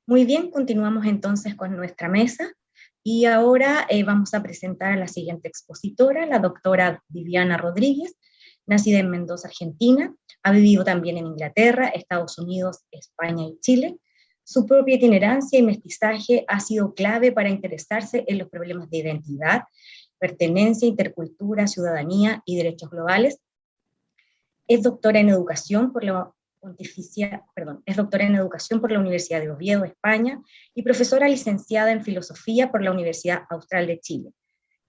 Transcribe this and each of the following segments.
Muy bien, continuamos entonces con nuestra mesa y ahora vamos a presentar a la siguiente expositora, la doctora Viviana Rodríguez, nacida en Mendoza, Argentina, ha vivido también en Inglaterra, Estados Unidos, España y Chile. Su propia itinerancia y mestizaje ha sido clave para interesarse en los problemas de identidad, pertenencia, intercultura, ciudadanía y derechos globales. Es doctora en educación por la es doctora en Educación por la Universidad de Oviedo, España, y profesora licenciada en Filosofía por la Universidad Austral de Chile.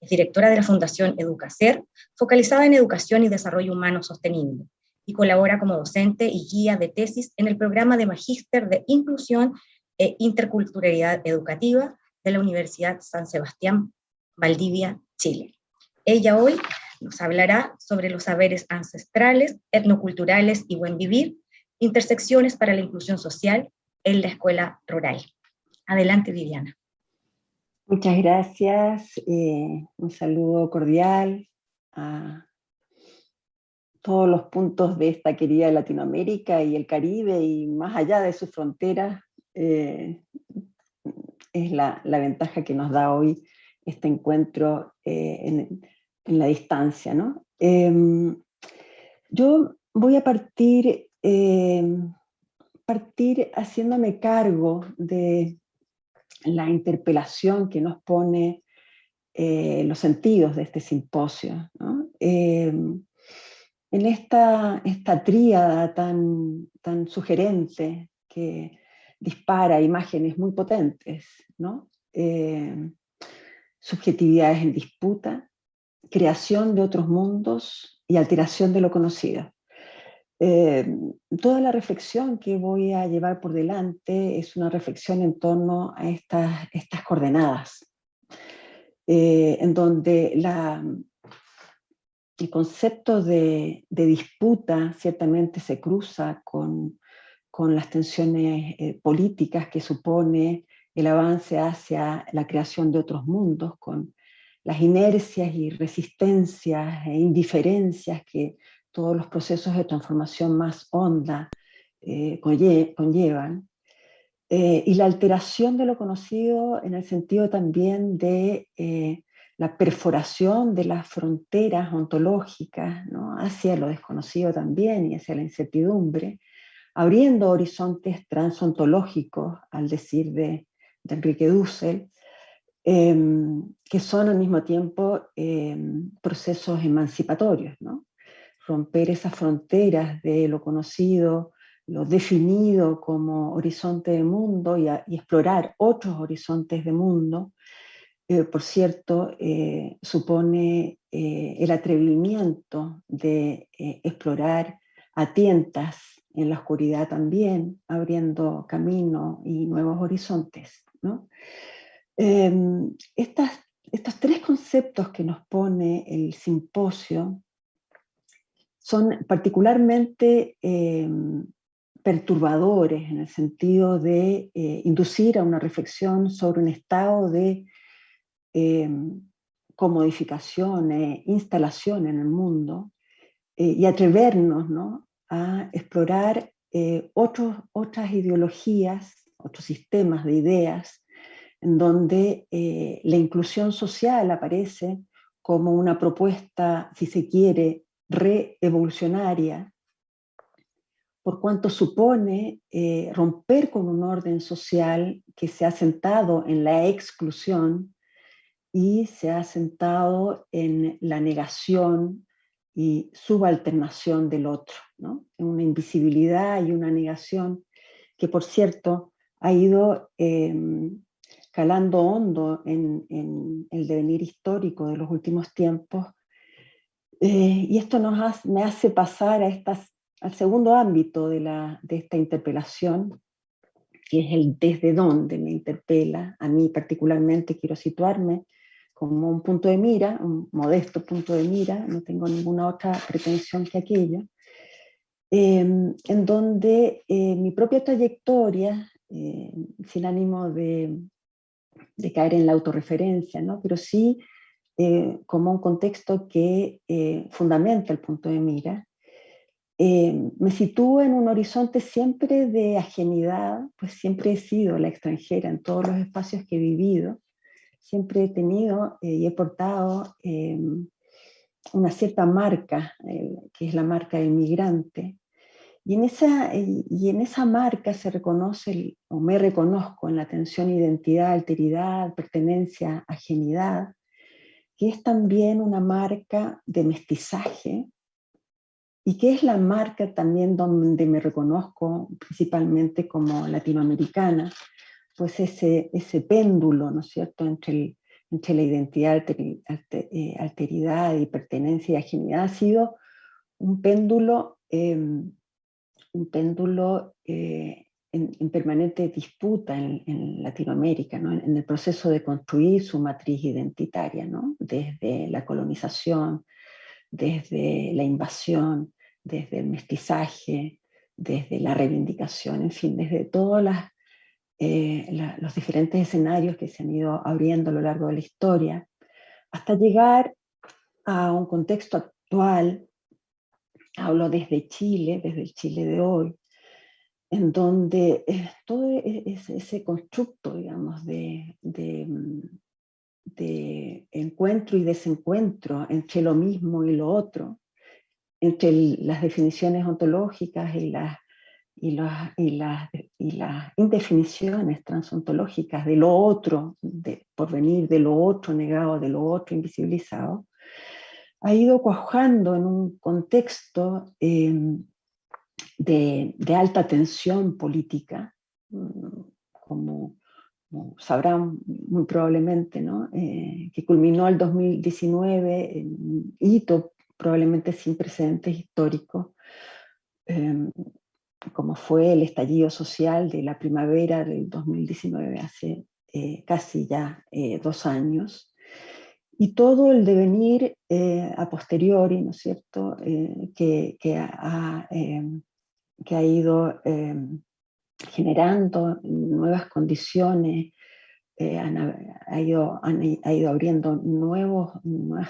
Es directora de la Fundación Educacer, focalizada en educación y desarrollo humano sostenible, y colabora como docente y guía de tesis en el programa de Magíster de Inclusión e Interculturalidad Educativa de la Universidad San Sebastián, Valdivia, Chile. Ella hoy nos hablará sobre los saberes ancestrales, etnoculturales y buen vivir, intersecciones para la inclusión social en la escuela rural. Adelante, Viviana. Muchas gracias. Un saludo cordial a todos los puntos de esta querida Latinoamérica y el Caribe y más allá de sus fronteras. Es la ventaja que nos da hoy este encuentro en la distancia, ¿no? Yo voy a partir haciéndome cargo de la interpelación que nos pone los sentidos de este simposio, ¿no? En esta tríada tan sugerente que dispara imágenes muy potentes, ¿no? Subjetividades en disputa, creación de otros mundos y alteración de lo conocido. Toda la reflexión que voy a llevar por delante es una reflexión en torno a estas coordenadas, en donde el concepto de disputa ciertamente se cruza con las tensiones políticas que supone el avance hacia la creación de otros mundos, con las inercias y resistencias e indiferencias que todos los procesos de transformación más honda conllevan, y la alteración de lo conocido en el sentido también de la perforación de las fronteras ontológicas, ¿no? Hacia lo desconocido también y hacia la incertidumbre, abriendo horizontes transontológicos, al decir de Enrique Dussel, que son al mismo tiempo procesos emancipatorios, ¿no? Romper esas fronteras de lo conocido, lo definido como horizonte de mundo y explorar otros horizontes de mundo, por cierto, supone el atrevimiento de explorar a tientas en la oscuridad también, abriendo camino y nuevos horizontes, ¿no? Estos tres conceptos que nos pone el simposio son particularmente perturbadores en el sentido de inducir a una reflexión sobre un estado de comodificación e instalación en el mundo, y atrevernos, ¿no?, a explorar otras ideologías, otros sistemas de ideas, en donde la inclusión social aparece como una propuesta, si se quiere, reevolucionaria, por cuanto supone romper con un orden social que se ha sentado en la exclusión y se ha sentado en la negación y subalternación del otro, ¿no? En una invisibilidad y una negación que, por cierto, ha ido calando hondo en el devenir histórico de los últimos tiempos. Y esto me hace pasar al segundo ámbito de esta interpelación, que es el desde dónde me interpela. A mí particularmente quiero situarme como un punto de mira, un modesto punto de mira, no tengo ninguna otra pretensión que aquello, en donde mi propia trayectoria, sin ánimo de caer en la autorreferencia, ¿no?, pero sí como un contexto que fundamenta el punto de mira, me sitúo en un horizonte siempre de ajenidad, pues siempre he sido la extranjera en todos los espacios que he vivido, siempre he tenido y he portado una cierta marca, que es la marca del migrante, y en esa marca se reconoce, o me reconozco en la tensión identidad, alteridad, pertenencia, ajenidad, que es también una marca de mestizaje, y que es la marca también donde me reconozco principalmente como latinoamericana, pues ese péndulo, ¿no es cierto?, entre la identidad, alteridad y pertenencia y ajenidad ha sido un péndulo, en permanente disputa en Latinoamérica, ¿no? En el proceso de construir su matriz identitaria, ¿no? Desde la colonización, desde la invasión, desde el mestizaje, desde la reivindicación, en fin, desde todos los diferentes escenarios que se han ido abriendo a lo largo de la historia, hasta llegar a un contexto actual. Hablo desde Chile, desde el Chile de hoy, en donde todo ese constructo, digamos, de encuentro y desencuentro entre lo mismo y lo otro, entre las definiciones ontológicas y las indefiniciones transontológicas de lo otro, por venir de lo otro negado, de lo otro invisibilizado, ha ido cuajando en un contexto de alta tensión política, como sabrán muy probablemente, ¿no? Que culminó el 2019 en un hito probablemente sin precedentes históricos, como fue el estallido social de la primavera del 2019, hace casi ya 2 años, y todo el devenir a posteriori, ¿no es cierto?, que ha ido generando nuevas condiciones, ha ido abriendo nuevas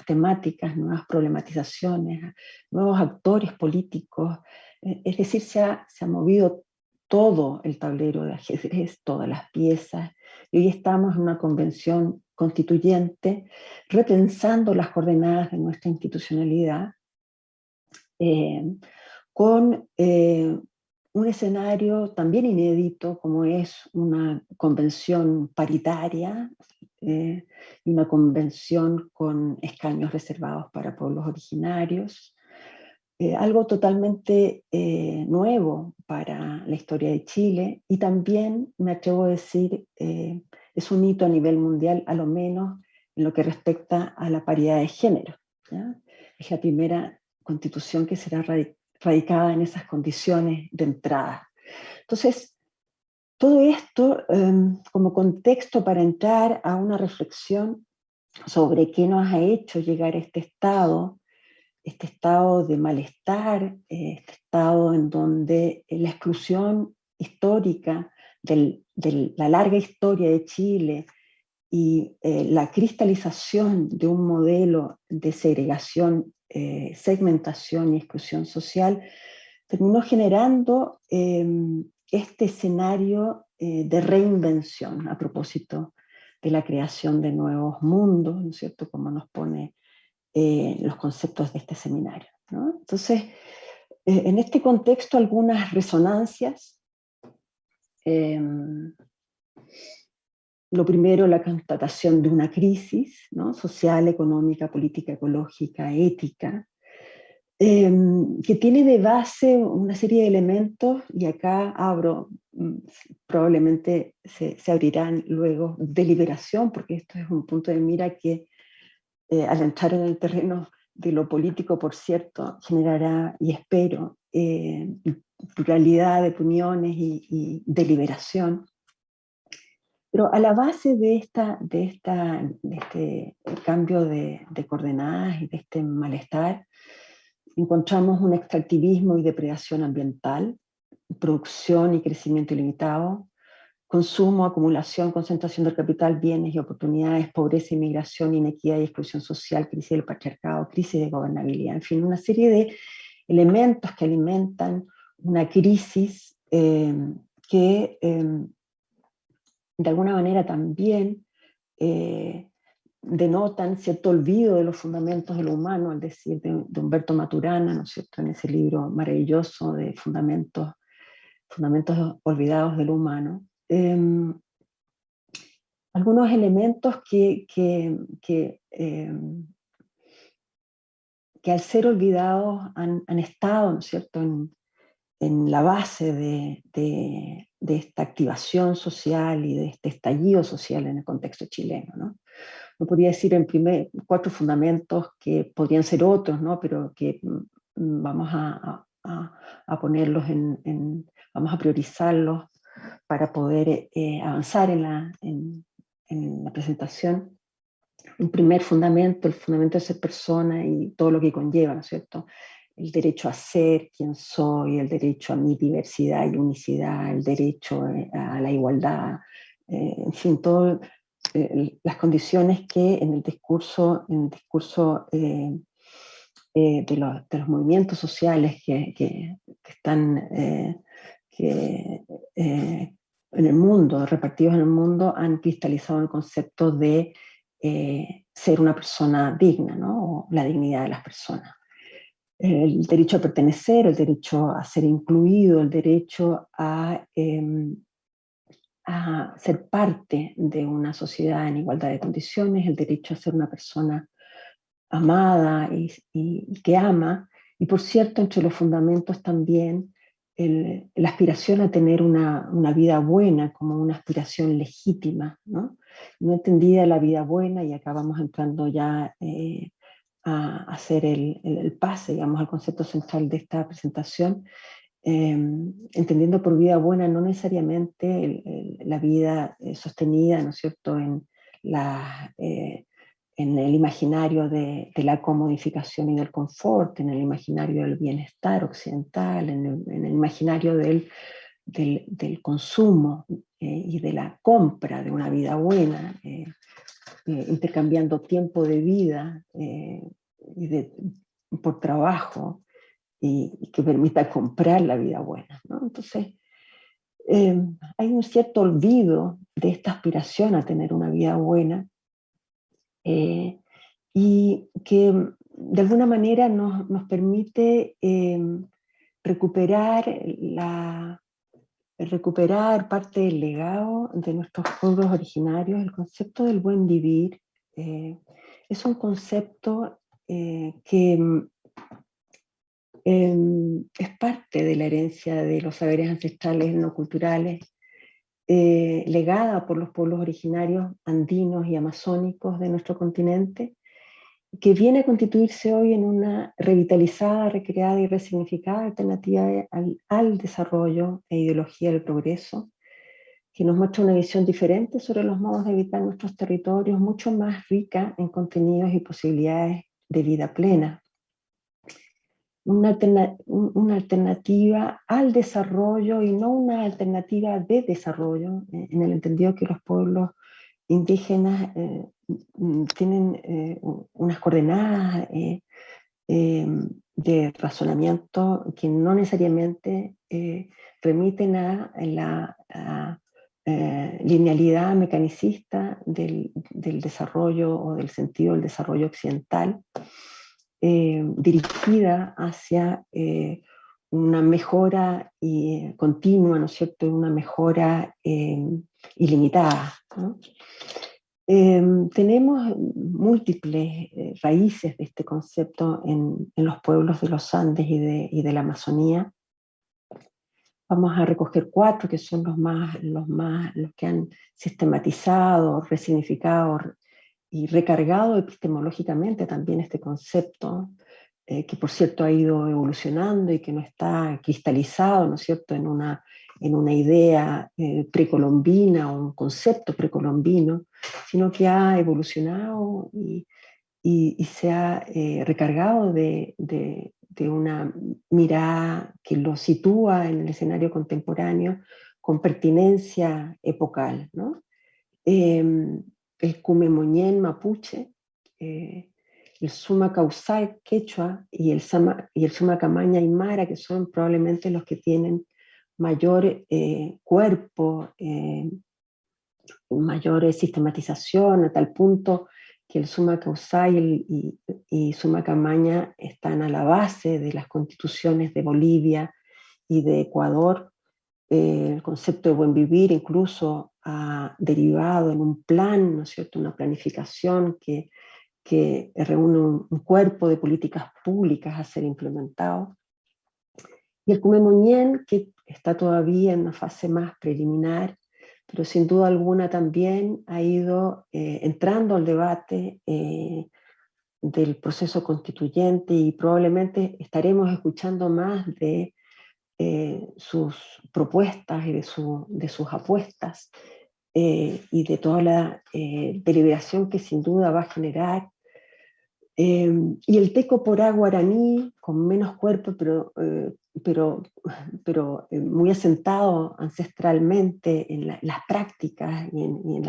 temáticas, nuevas problematizaciones, nuevos actores políticos. Es decir, se ha movido todo el tablero de ajedrez, todas las piezas, y hoy estamos en una convención constituyente repensando las coordenadas de nuestra institucionalidad, con un escenario también inédito como es una convención paritaria y una convención con escaños reservados para pueblos originarios, algo totalmente nuevo para la historia de Chile, y también, me atrevo a decir, es un hito a nivel mundial, a lo menos en lo que respecta a la paridad de género, ¿ya? Es la primera constitución que será radicada en esas condiciones de entrada. Entonces, todo esto como contexto para entrar a una reflexión sobre qué nos ha hecho llegar a este estado de malestar, este estado en donde la exclusión histórica de la larga historia de Chile y la cristalización de un modelo de segregación, segmentación y exclusión social terminó generando este escenario de reinvención a propósito de la creación de nuevos mundos, ¿no es cierto?, como nos pone los conceptos de este seminario, ¿no? Entonces, en este contexto, algunas resonancias. Lo primero, la constatación de una crisis, ¿no?, social, económica, política, ecológica, ética, que tiene de base una serie de elementos, y acá abro, probablemente se abrirán luego deliberación, porque esto es un punto de mira que al entrar en el terreno de lo político, por cierto, generará, y espero, pluralidad de opiniones y deliberación. Pero a la base de este cambio de coordenadas y de este malestar, encontramos un extractivismo y depredación ambiental, producción y crecimiento ilimitado, consumo, acumulación, concentración del capital, bienes y oportunidades, pobreza, inmigración, inequidad y exclusión social, crisis del patriarcado, crisis de gobernabilidad, en fin, una serie de elementos que alimentan una crisis que de alguna manera también denotan cierto olvido de los fundamentos de lo humano, al decir de Humberto Maturana, ¿no es cierto?, en ese libro maravilloso de fundamentos olvidados de lo humano. Algunos elementos que al ser olvidados han estado, ¿no es cierto?, en la base de esta activación social y de este estallido social en el contexto chileno, ¿no? No podría decir en primer 4 fundamentos que podrían ser otros, ¿no? Pero que vamos a ponerlos vamos a priorizarlos para poder avanzar en la presentación. Un primer fundamento, el fundamento de ser persona y todo lo que conlleva, ¿no es cierto? El derecho a ser quien soy, el derecho a mi diversidad y unicidad, el derecho a la igualdad, en fin, todas las condiciones que en el discurso de los movimientos sociales que están en el mundo, repartidos en el mundo, han cristalizado el concepto de ser una persona digna, ¿no? O la dignidad de las personas. El derecho a pertenecer, el derecho a ser incluido, el derecho a ser parte de una sociedad en igualdad de condiciones, el derecho a ser una persona amada y que ama, y por cierto, entre los fundamentos también la aspiración a tener una vida buena como una aspiración legítima, ¿no? No entendida la vida buena, y acá vamos entrando ya a hacer el pase, digamos, al concepto central de esta presentación, entendiendo por vida buena no necesariamente la vida sostenida, ¿no es cierto?, en el imaginario de la comodificación y del confort, en el imaginario del bienestar occidental, en el imaginario del consumo y de la compra de una vida buena, intercambiando tiempo de vida por trabajo, y que permita comprar la vida buena, ¿no? Entonces, hay un cierto olvido de esta aspiración a tener una vida buena, y que de alguna manera nos permite recuperar parte del legado de nuestros pueblos originarios. El concepto del buen vivir es un concepto que es parte de la herencia de los saberes ancestrales no culturales, legada por los pueblos originarios andinos y amazónicos de nuestro continente, que viene a constituirse hoy en una revitalizada, recreada y resignificada alternativa al desarrollo e ideología del progreso, que nos muestra una visión diferente sobre los modos de habitar nuestros territorios, mucho más rica en contenidos y posibilidades de vida plena. Una alternativa al desarrollo y no una alternativa de desarrollo, en el entendido que los pueblos indígenas tienen unas coordenadas de razonamiento que no necesariamente remiten a la linealidad mecanicista del desarrollo o del sentido del desarrollo occidental, dirigida hacia una mejora continua, ¿no es cierto?, una mejora ilimitada, ¿no? Tenemos múltiples raíces de este concepto en los pueblos de los Andes y de la Amazonía. Vamos a recoger 4 que son los que han sistematizado, resignificado y recargado epistemológicamente también este concepto, que por cierto ha ido evolucionando y que no está cristalizado, ¿no es cierto?, en una idea precolombina o un concepto precolombino, sino que ha evolucionado y se ha recargado de una mirada que lo sitúa en el escenario contemporáneo con pertinencia epocal, ¿no? El Cumemoñén mapuche el Suma Causay quechua y el Suma Camaña aymara, que son probablemente los que tienen mayor cuerpo, mayor sistematización, a tal punto que el Suma Causay y Suma Camaña están a la base de las constituciones de Bolivia y de Ecuador. El concepto de buen vivir incluso ha derivado en un plan, ¿no es cierto?, una planificación que reúne un cuerpo de políticas públicas a ser implementado. Y el Cumemoñén, que está todavía en una fase más preliminar, pero sin duda alguna también ha ido entrando al debate del proceso constituyente, y probablemente estaremos escuchando más de sus propuestas y de sus apuestas, y de toda la deliberación que sin duda va a generar. Y el teco porá guaraní, con menos cuerpo, pero muy asentado ancestralmente en las prácticas y en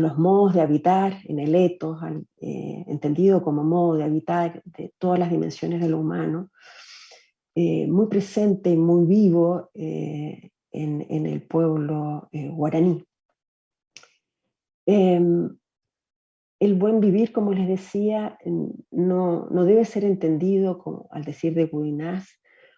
los modos de habitar, en el ethos, entendido como modo de habitar de todas las dimensiones de lo humano, muy presente y muy vivo en el pueblo guaraní. El buen vivir, como les decía, no debe ser entendido, como, al decir de Guinás,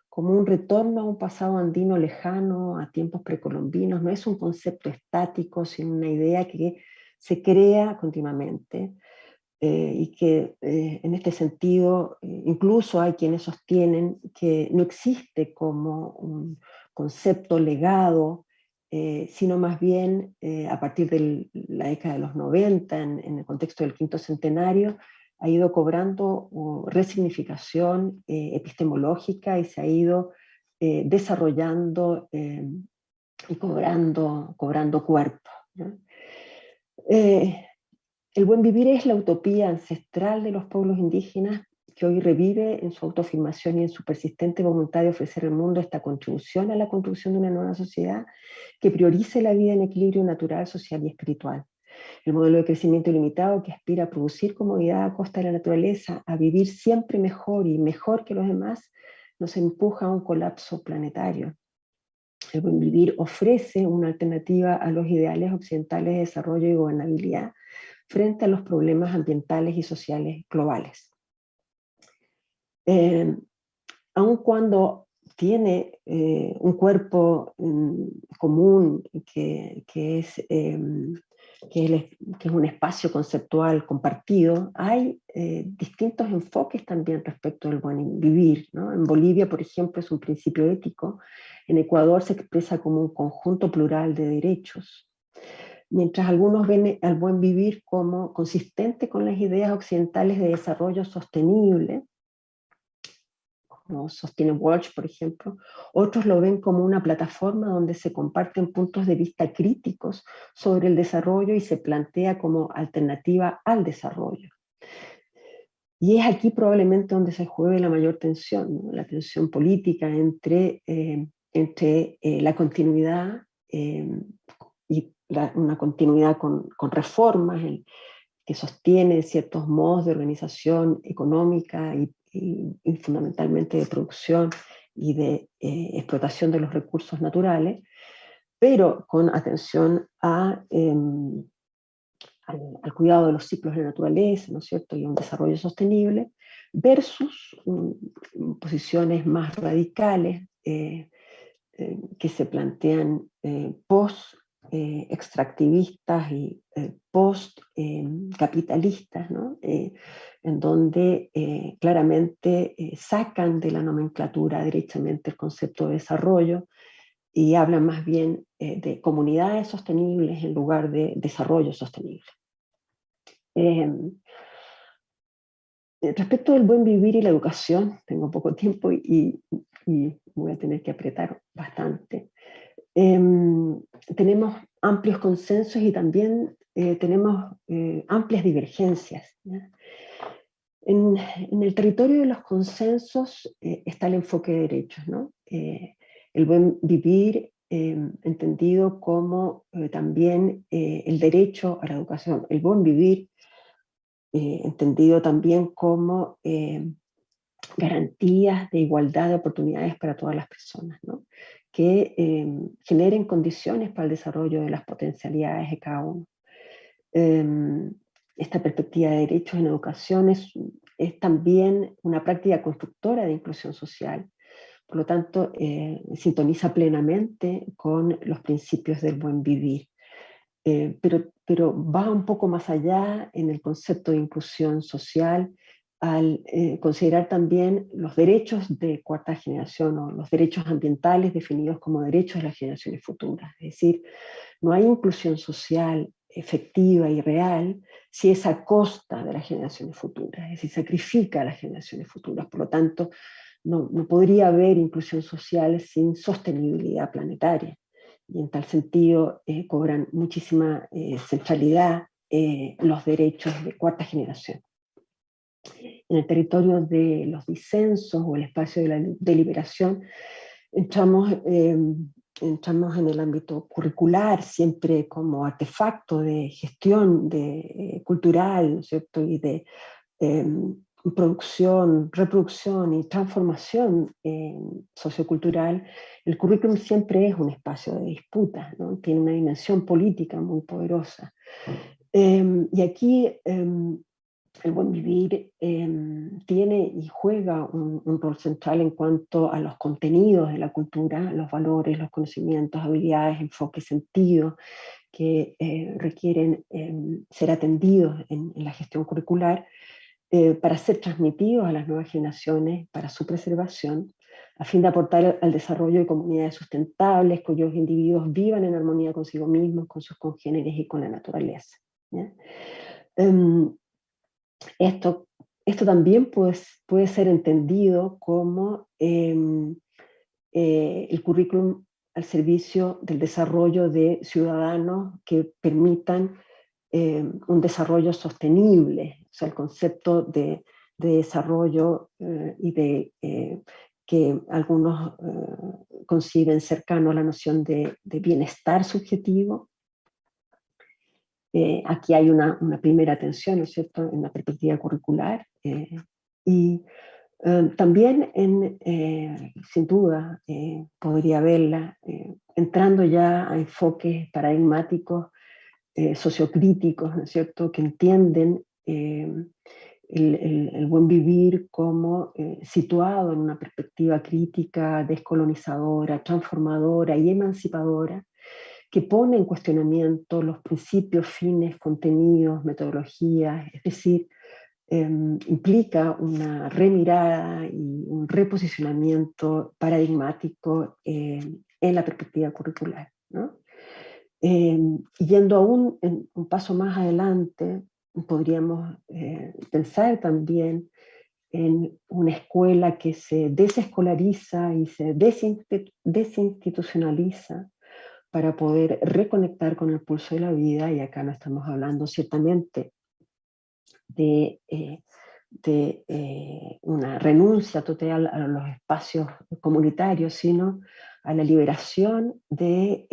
como un retorno a un pasado andino lejano, a tiempos precolombinos. No es un concepto estático, sino una idea que se crea continuamente, y que en este sentido incluso hay quienes sostienen que no existe como un concepto legado, sino más bien a partir de la década de los 90, en el contexto del quinto centenario, ha ido cobrando resignificación epistemológica, y se ha ido desarrollando y cobrando cuerpo, ¿no? El buen vivir es la utopía ancestral de los pueblos indígenas, que hoy revive en su autoafirmación y en su persistente voluntad de ofrecer al mundo esta contribución a la construcción de una nueva sociedad que priorice la vida en equilibrio natural, social y espiritual. El modelo de crecimiento ilimitado que aspira a producir comodidad a costa de la naturaleza, a vivir siempre mejor y mejor que los demás, nos empuja a un colapso planetario. El buen vivir ofrece una alternativa a los ideales occidentales de desarrollo y gobernabilidad frente a los problemas ambientales y sociales globales. Aun cuando tiene un cuerpo común que es un espacio conceptual compartido, hay distintos enfoques también respecto del buen vivir, ¿no? En Bolivia, por ejemplo, es un principio ético. En Ecuador se expresa como un conjunto plural de derechos, mientras algunos ven al buen vivir como consistente con las ideas occidentales de desarrollo sostenible, como sostiene Walsh, por ejemplo. Otros lo ven como una plataforma donde se comparten puntos de vista críticos sobre el desarrollo y se plantea como alternativa al desarrollo. Y es aquí probablemente donde se juegue la mayor tensión, ¿no? La tensión política entre la continuidad y una continuidad con reformas que sostiene ciertos modos de organización económica y fundamentalmente de producción y de explotación de los recursos naturales, pero con atención al cuidado de los ciclos de la naturaleza, ¿no es cierto?, y a un desarrollo sostenible, versus posiciones más radicales que se plantean post-extractivistas y post-capitalistas, ¿no? En donde claramente sacan de la nomenclatura derechamente el concepto de desarrollo y hablan más bien de comunidades sostenibles en lugar de desarrollo sostenible. Respecto del buen vivir y la educación, tengo poco tiempo y voy a tener que apretar bastante. Tenemos amplios consensos y también tenemos amplias divergencias, ¿ya? En el territorio de los consensos está el enfoque de derechos, ¿no? El buen vivir entendido como también el derecho a la educación. El buen vivir entendido también como garantías de igualdad de oportunidades para todas las personas, ¿no? Que generen condiciones para el desarrollo de las potencialidades de cada uno. Esta perspectiva de derechos en educación es también una práctica constructora de inclusión social. Por lo tanto, sintoniza plenamente con los principios del buen vivir. Pero va un poco más allá en el concepto de inclusión social al considerar también los derechos de cuarta generación o los derechos ambientales definidos como derechos de las generaciones futuras. Es decir, no hay inclusión social efectiva y real si es a costa de las generaciones futuras, es decir, sacrifica a las generaciones futuras. Por lo tanto, no podría haber inclusión social sin sostenibilidad planetaria. Y en tal sentido cobran muchísima centralidad los derechos de cuarta generación. En el territorio de los disensos o el espacio de la deliberación, entramos en el ámbito curricular, siempre como artefacto de gestión cultural, ¿no es cierto? Y de producción, reproducción y transformación sociocultural. El currículum siempre es un espacio de disputa, ¿no? Tiene una dimensión política muy poderosa. Y aquí el buen vivir tiene y juega un rol central en cuanto a los contenidos de la cultura, los valores, los conocimientos, habilidades, enfoques, sentidos que requieren ser atendidos en la gestión curricular para ser transmitidos a las nuevas generaciones, para su preservación, a fin de aportar al desarrollo de comunidades sustentables, cuyos individuos vivan en armonía consigo mismos, con sus congéneres y con la naturaleza. ¿Ya? Esto también puede ser entendido como el currículum al servicio del desarrollo de ciudadanos que permitan un desarrollo sostenible, o sea, el concepto de desarrollo y de que algunos conciben cercano a la noción de bienestar subjetivo. Aquí hay una primera tensión, ¿no es cierto?, en la perspectiva curricular. Y también, sin duda, podría verla entrando ya a enfoques paradigmáticos, sociocríticos, ¿no es cierto?, que entienden el buen vivir como situado en una perspectiva crítica, descolonizadora, transformadora y emancipadora, que pone en cuestionamiento los principios, fines, contenidos, metodologías, es decir, implica una remirada y un reposicionamiento paradigmático en la perspectiva curricular, ¿no? Yendo aún un paso más adelante, podríamos pensar también en una escuela que se desescolariza y se desinstitucionaliza para poder reconectar con el pulso de la vida, y acá no estamos hablando ciertamente de una renuncia total a los espacios comunitarios, sino a la liberación del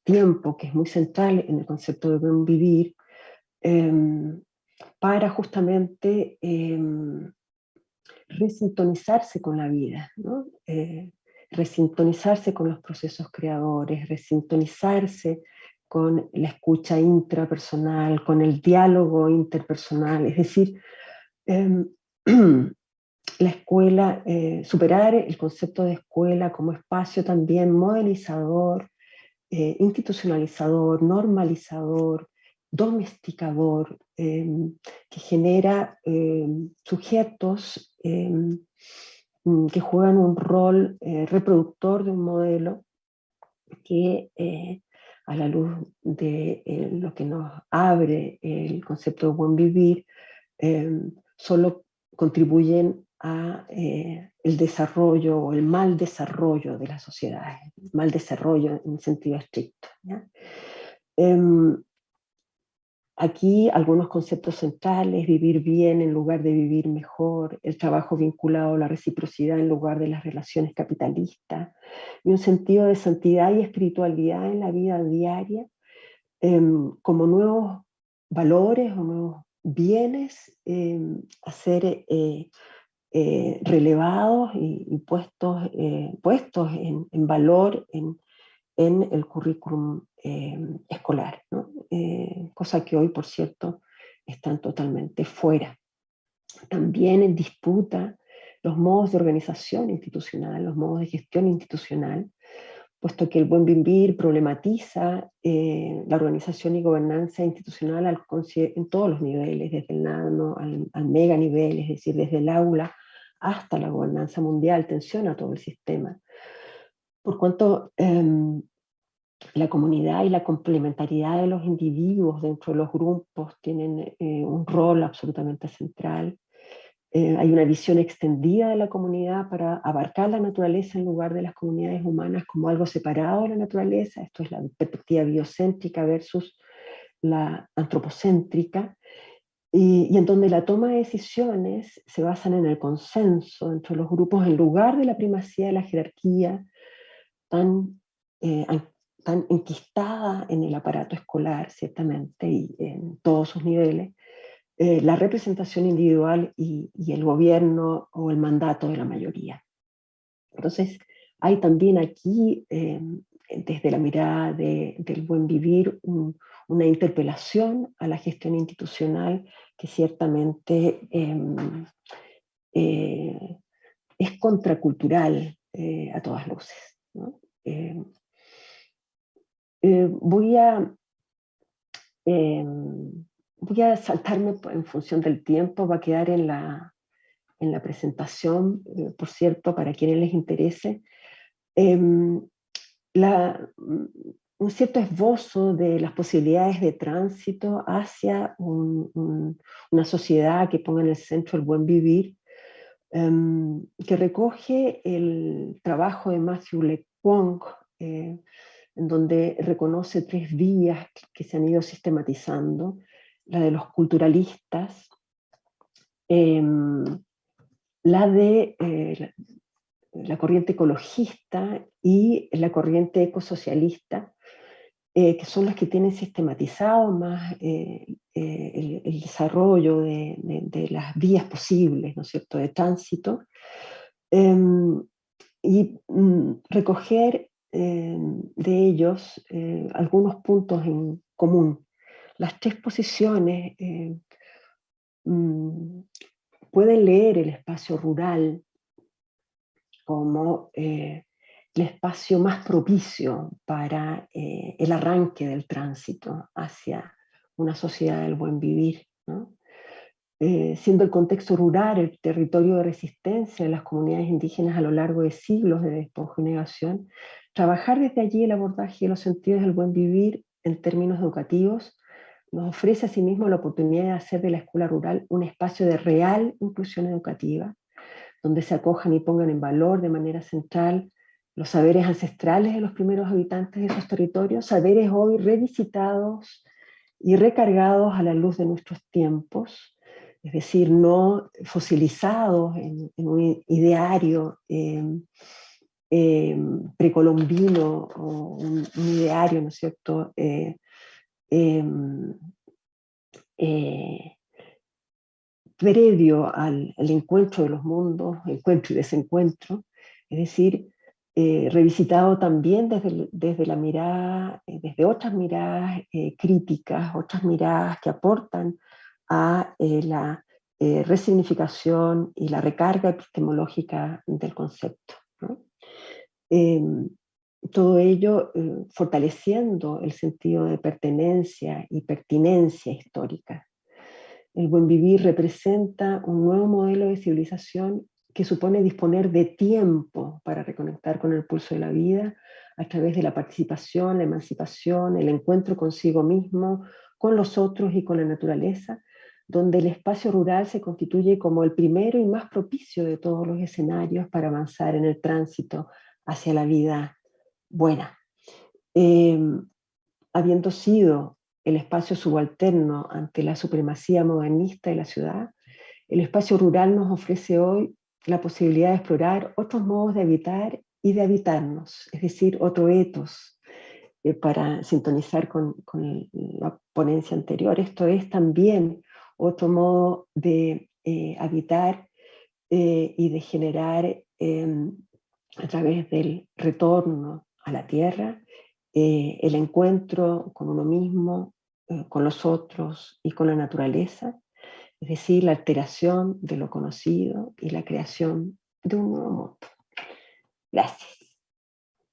tiempo, que es muy central en el concepto de buen vivir, para justamente resintonizarse con la vida, ¿no? Resintonizarse con los procesos creadores, resintonizarse con la escucha intrapersonal, con el diálogo interpersonal, es decir, la escuela, superar el concepto de escuela como espacio también modelizador, institucionalizador, normalizador, domesticador, que genera sujetos que juegan un rol reproductor de un modelo que a la luz de lo que nos abre el concepto de buen vivir, solo contribuyen a el desarrollo o el mal desarrollo de las sociedades, mal desarrollo en sentido estricto, ¿ya? Aquí algunos conceptos centrales: vivir bien en lugar de vivir mejor, el trabajo vinculado a la reciprocidad en lugar de las relaciones capitalistas, y un sentido de santidad y espiritualidad en la vida diaria como nuevos valores o nuevos bienes a ser relevados y puestos en valor en el currículum escolar, ¿no? Cosa que hoy, por cierto, están totalmente fuera. También en disputa los modos de organización institucional, los modos de gestión institucional, puesto que el buen vivir problematiza la organización y gobernanza institucional en todos los niveles, desde el nano al mega nivel, es decir, desde el aula hasta la gobernanza mundial, tensiona todo el sistema. Por cuanto la comunidad y la complementariedad de los individuos dentro de los grupos tienen un rol absolutamente central. Hay una visión extendida de la comunidad para abarcar la naturaleza en lugar de las comunidades humanas como algo separado de la naturaleza. Esto es la perspectiva biocéntrica versus la antropocéntrica, y en donde la toma de decisiones se basan en el consenso entre los grupos en lugar de la primacía de la jerarquía tan, tan enquistada en el aparato escolar, ciertamente, y en todos sus niveles. La representación individual y el gobierno o el mandato de la mayoría. Entonces, hay también aquí, desde la mirada del buen vivir, una interpelación a la gestión institucional que ciertamente es contracultural a todas luces, ¿no? Voy a saltarme en función del tiempo, va a quedar en la presentación, por cierto, para quienes les interese, un cierto esbozo de las posibilidades de tránsito hacia una sociedad que ponga en el centro el buen vivir, que recoge el trabajo de Matthew Le Quong, en donde reconoce 3 vías que se han ido sistematizando: la de los culturalistas, la de la corriente ecologista y la corriente ecosocialista, que son las que tienen sistematizado más el desarrollo de las vías posibles, ¿no es cierto?, de tránsito, y recoger de ellos algunos puntos en común. Las 3 posiciones pueden leer el espacio rural como el espacio más propicio para el arranque del tránsito hacia una sociedad del buen vivir, ¿no? Siendo el contexto rural el territorio de resistencia de las comunidades indígenas a lo largo de siglos de despojo y negación, trabajar desde allí el abordaje de los sentidos del buen vivir en términos educativos nos ofrece asimismo la oportunidad de hacer de la escuela rural un espacio de real inclusión educativa, donde se acojan y pongan en valor de manera central los saberes ancestrales de los primeros habitantes de esos territorios, saberes hoy revisitados y recargados a la luz de nuestros tiempos, es decir, no fosilizados en un ideario precolombino o un ideario, ¿no es cierto?, previo al encuentro de los mundos, encuentro y desencuentro, es decir, revisitado también desde la mirada, desde otras miradas críticas, otras miradas que aportan a la resignificación y la recarga epistemológica del concepto, ¿no? Todo ello fortaleciendo el sentido de pertenencia y pertinencia histórica. El buen vivir representa un nuevo modelo de civilización que supone disponer de tiempo para reconectar con el pulso de la vida a través de la participación, la emancipación, el encuentro consigo mismo, con los otros y con la naturaleza, donde el espacio rural se constituye como el primero y más propicio de todos los escenarios para avanzar en el tránsito hacia la vida buena. Habiendo sido el espacio subalterno ante la supremacía modernista de la ciudad, el espacio rural nos ofrece hoy la posibilidad de explorar otros modos de habitar y de habitarnos, es decir, otro etos, para sintonizar con la ponencia anterior. Esto es también otro modo de habitar y de generar a través del retorno a la tierra, el encuentro con uno mismo, con los otros y con la naturaleza, es decir, la alteración de lo conocido y la creación de un nuevo mundo. Gracias.